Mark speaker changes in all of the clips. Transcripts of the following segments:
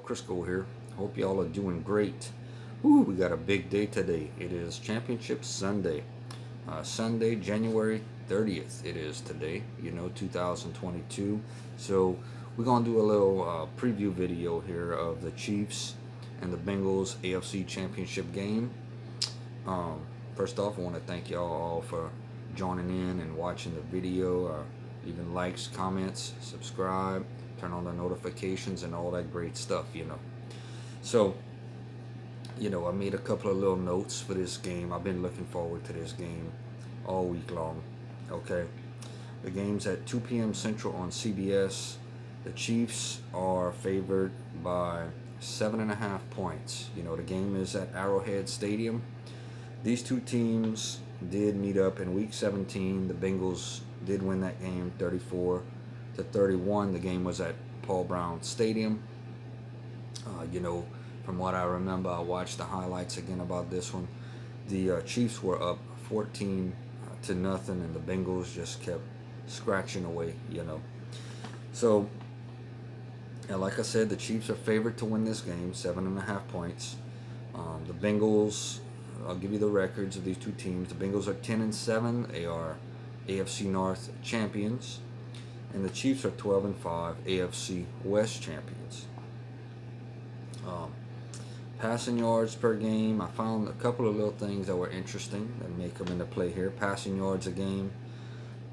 Speaker 1: Crisco here. Hope y'all are doing great. Woo, we got a big day today. It is Championship Sunday. Sunday, January 30th. It is today, 2022. So we're going to do a little preview video here of the Chiefs and the Bengals AFC Championship game. Um, First off, I want to thank y'all all for joining in and watching the video. Leaving likes, comments, subscribe, turn on the notifications, and all that great stuff. So, I made a couple of little notes for this game. I've been looking forward to this game all week long. Okay, the game's at 2 p.m. Central on CBS. The Chiefs are favored by 7.5 points. The game is at Arrowhead Stadium. These two teams did meet up in Week 17. The Bengals did win that game 34-31. The game was at Paul Brown Stadium. From what I remember, I watched the highlights again about this one. The Chiefs were up 14-0, and the Bengals just kept scratching away. So, like I said, the Chiefs are favored to win this game, 7.5 points. The Bengals, I'll give you the records of these two teams. The Bengals are 10-7. They are AFC North champions, and the Chiefs are 12-5, AFC West champions. Passing yards per game, I found a couple of little things that were interesting that may come into play here. Passing yards a game,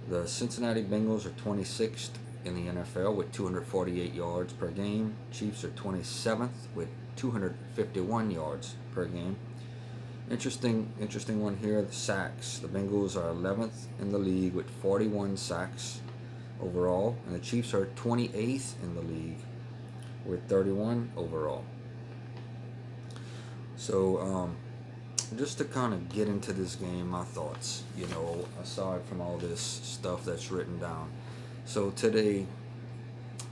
Speaker 1: the Cincinnati Bengals are 26th in the NFL with 248 yards per game. Chiefs are 27th with 251 yards per game. Interesting one here, the sacks. The Bengals are 11th in the league with 41 sacks overall, and the Chiefs are 28th in the league with 31 overall. So, just to kind of get into this game, my thoughts, aside from all this stuff that's written down. So today,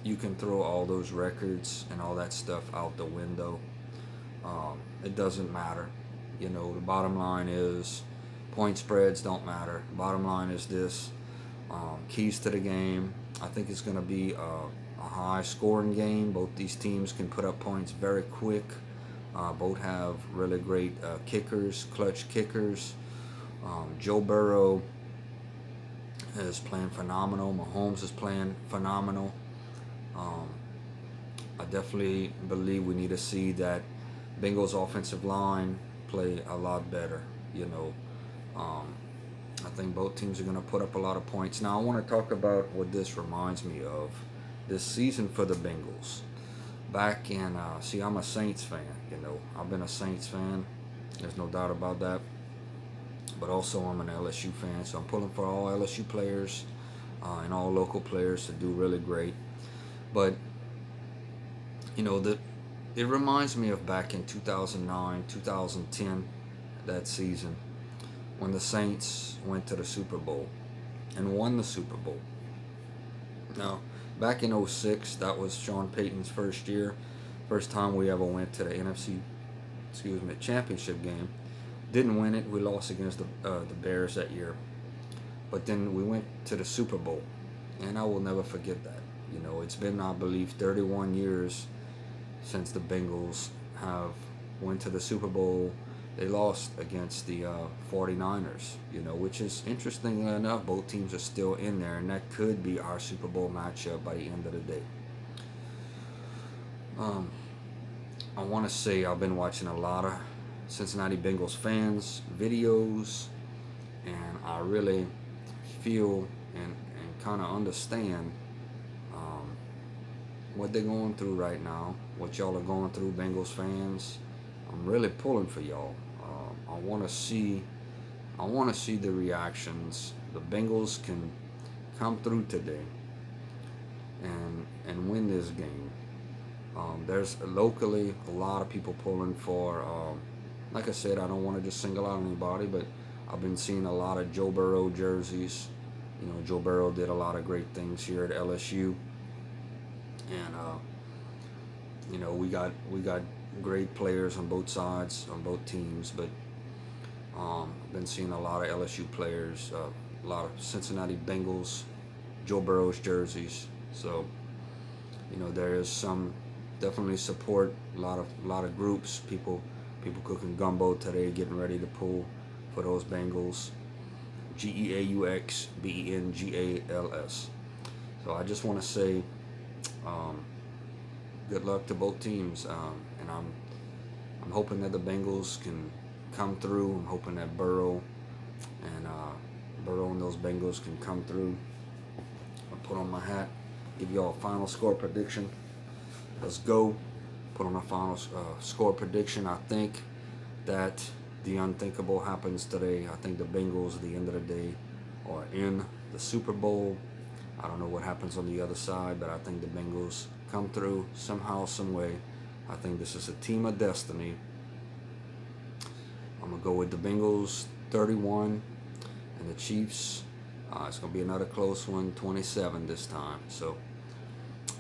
Speaker 1: you can throw all those records and all that stuff out the window. It doesn't matter. The bottom line is point spreads don't matter. Bottom line is this. Keys to the game. I think it's going to be a high scoring game. Both these teams can put up points very quick. Both have really great kickers, clutch kickers. Joe Burrow is playing phenomenal. Mahomes is playing phenomenal. I definitely believe we need to see that Bengals offensive line play a lot better. I think both teams are going to put up a lot of points. Now I want to talk about what this reminds me of this season for the Bengals. Back in, I'm a Saints fan. I've been a Saints fan. There's no doubt about that. But also I'm an LSU fan, so I'm pulling for all LSU players and all local players to do really great. But it reminds me of back in 2009, 2010, that season, when the Saints went to the Super Bowl and won the Super Bowl. Now, back in 2006, that was Sean Payton's first year. First time we ever went to the championship game. Didn't win it. We lost against the Bears that year. But then we went to the Super Bowl, and I will never forget that. It's been, I believe, 31 years since the Bengals have went to the Super Bowl. They lost against the 49ers, which is interesting enough. Both teams are still in there, and that could be our Super Bowl matchup by the end of the day. I want to say I've been watching a lot of Cincinnati Bengals fans videos, and I really feel and kind of understand what they're going through right now, what y'all are going through, Bengals fans. I'm really pulling for y'all. I want to see the reactions. The Bengals can come through today and win this game. There's locally a lot of people pulling for. Like I said, I don't want to just single out anybody, but I've been seeing a lot of Joe Burrow jerseys. Joe Burrow did a lot of great things here at LSU. And we got great players on both sides, on both teams, but I've been seeing a lot of LSU players, a lot of Cincinnati Bengals, Joe Burrow's jerseys. So, there is some definitely support a lot of groups. People cooking gumbo today, getting ready to pull for those Bengals. GEAUXBENGALS. So I just want to say, um, good luck to both teams, and I'm hoping that the Bengals can come through. I'm hoping that and Burrow and those Bengals can come through. I'll put on my hat, give y'all a final score prediction. Let's go. Put on a final score prediction. I think that the unthinkable happens today. I think the Bengals, at the end of the day, are in the Super Bowl. I don't know what happens on the other side, but I think the Bengals come through somehow, some way. I think this is a team of destiny. I'm going to go with the Bengals 31 and the Chiefs. It's going to be another close one, 27 this time. So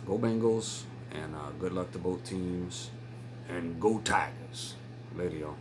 Speaker 1: go Bengals, and good luck to both teams. And go Tigers. Later, y'all.